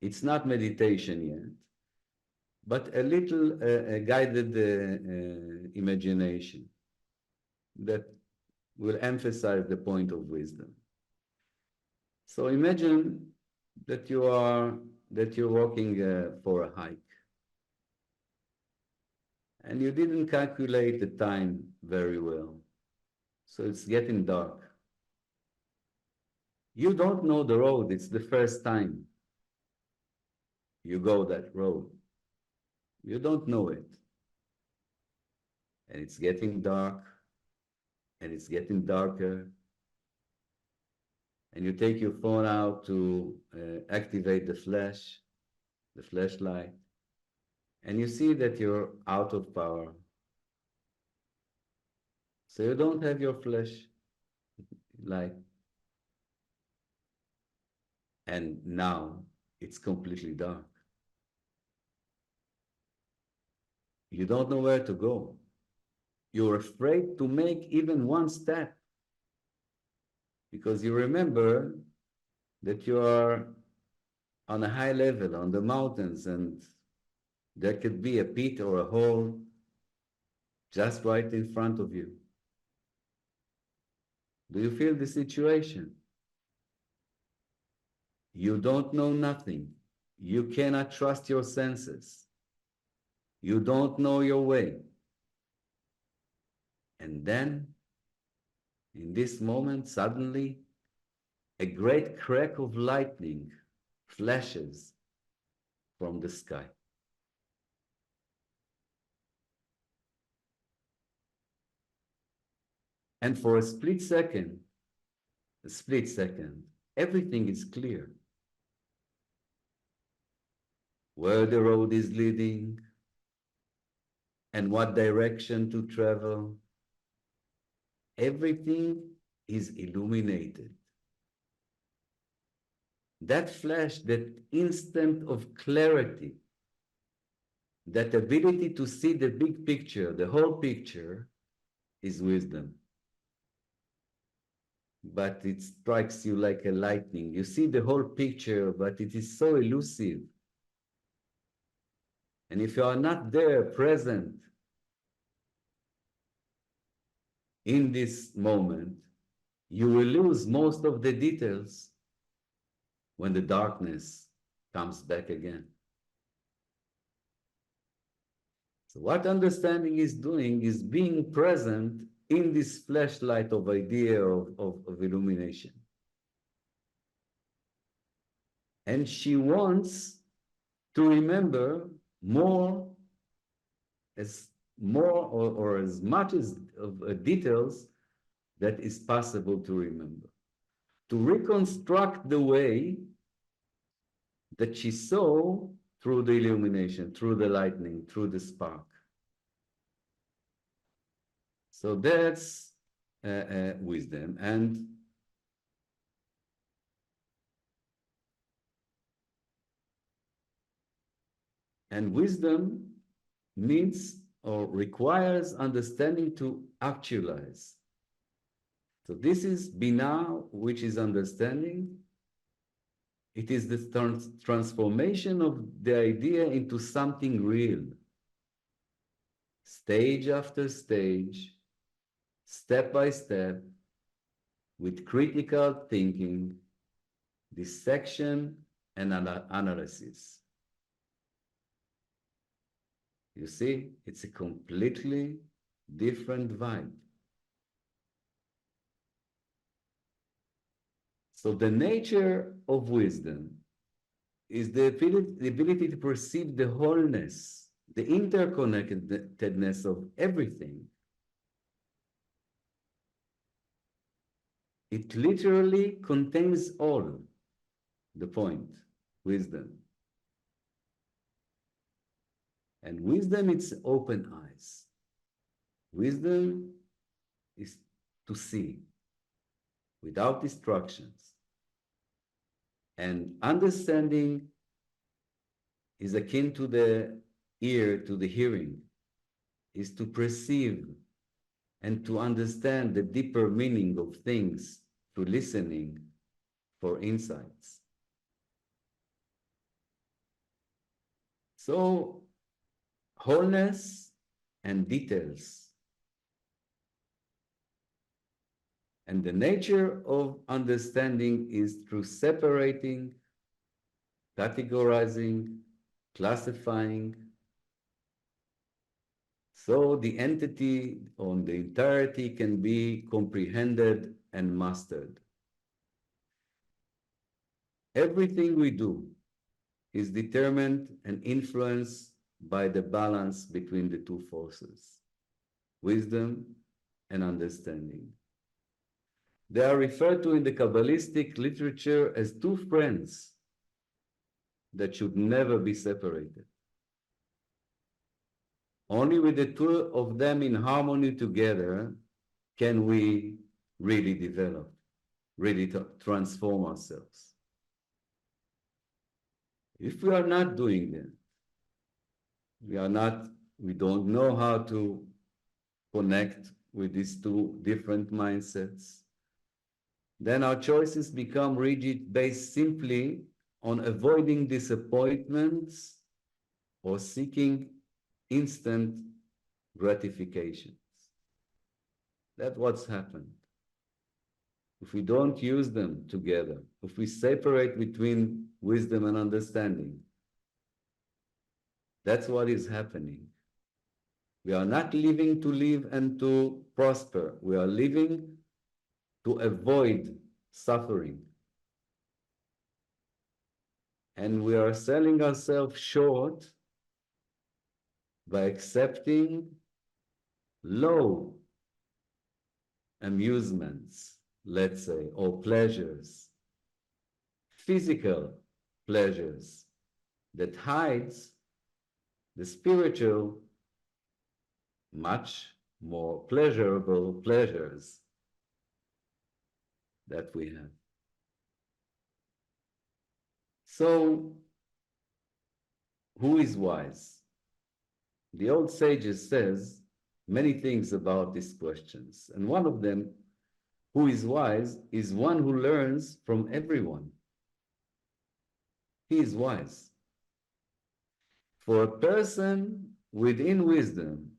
It's not meditation yet, but a little guided imagination that will emphasize the point of wisdom. So imagine that you're walking for a hike, and you didn't calculate the time very well, so it's getting dark. You don't know the road, it's the first time you go that road. You don't know it. And it's getting dark, and it's getting darker, and you take your phone out to activate the flashlight, and you see that you're out of power. So you don't have your flashlight. And now it's completely dark. You don't know where to go. You're afraid to make even one step because you remember that you are on a high level on the mountains and there could be a pit or a hole just right in front of you. Do you feel the situation? You don't know nothing. You cannot trust your senses. You don't know your way. And then, in this moment, suddenly, a great crack of lightning flashes from the sky. And for a split second, everything is clear. Where the road is leading and what direction to travel, everything is illuminated. That flash, that instant of clarity, that ability to see the big picture, the whole picture, is wisdom. But it strikes you like a lightning. You see the whole picture, but it is so elusive. And if you are not there, present in this moment, you will lose most of the details when the darkness comes back again. So what understanding is doing is being present in this flashlight of idea of illumination. And she wants to remember more or as much as of details that is possible to remember. To reconstruct the way that she saw through the illumination, through the lightning, through the spark. So that's wisdom. And wisdom means or requires understanding to actualize. So this is Binah, which is understanding. It is the transformation of the idea into something real. Stage after stage, step by step, with critical thinking, dissection, and analysis. You see, it's a completely different vibe. So the nature of wisdom is the ability to perceive the wholeness, the interconnectedness of everything. It literally contains all, the point, wisdom. And wisdom, it's open eyes. Wisdom is to see without distractions. And understanding is akin to the ear, to the hearing, is to perceive and to understand the deeper meaning of things through listening for insights. So, wholeness and details. And the nature of understanding is through separating, categorizing, classifying. So the entity or the entirety can be comprehended and mastered. Everything we do is determined and influenced by the balance between the two forces, wisdom and understanding. They are referred to in the Kabbalistic literature as two friends that should never be separated. Only with the two of them in harmony together can we really develop, really transform ourselves. If we are not doing that, we don't know how to connect with these two different mindsets, then our choices become rigid based simply on avoiding disappointments or seeking instant gratifications. That's what's happened. If we don't use them together, if we separate between wisdom and understanding, that's what is happening. We are not living to live and to prosper. We are living to avoid suffering. And we are selling ourselves short by accepting low amusements, let's say, or pleasures, physical pleasures that hides the spiritual, much more pleasurable pleasures that we have. So, who is wise? The old sages says many things about these questions, and one of them, who is wise, is one who learns from everyone. He is wise. For a person within wisdom,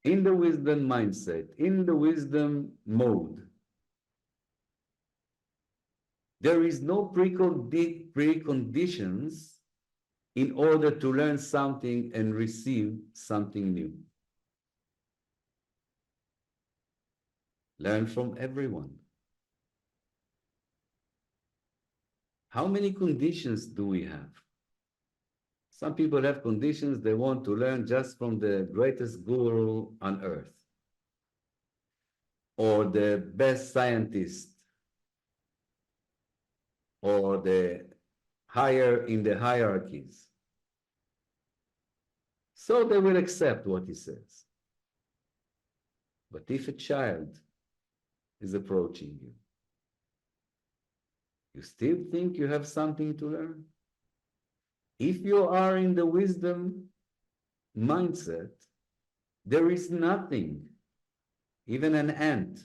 in the wisdom mindset, in the wisdom mode, there is no preconditions in order to learn something and receive something new. Learn from everyone. How many conditions do we have? Some people have conditions they want to learn just from the greatest guru on earth, or the best scientist, or the higher in the hierarchies. So they will accept what he says. But if a child is approaching you, you still think you have something to learn? If you are in the wisdom mindset, there is nothing, even an ant,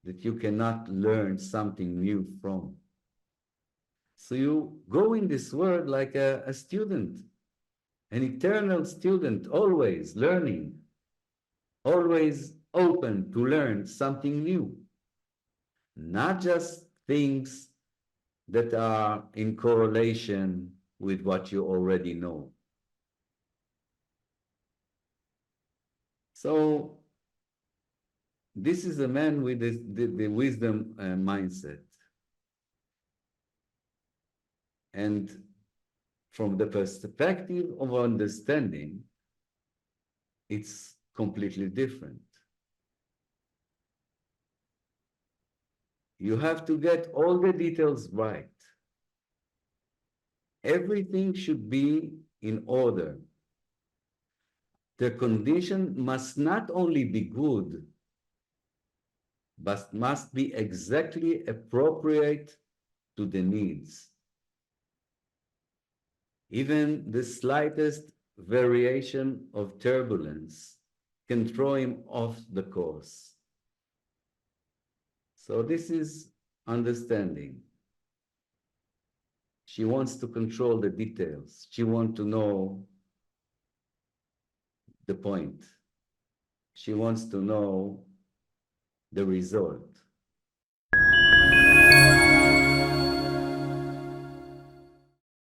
that you cannot learn something new from. So you go in this world like a student, an eternal student, always learning, always open to learn something new, not just things that are in correlation with what you already know. So this is a man with the wisdom mindset. And from the perspective of understanding, it's completely different. You have to get all the details right. Everything should be in order. The condition must not only be good, but must be exactly appropriate to the needs. Even the slightest variation of turbulence can throw him off the course. So this is understanding. She wants to control the details. She wants to know the point. She wants to know the result.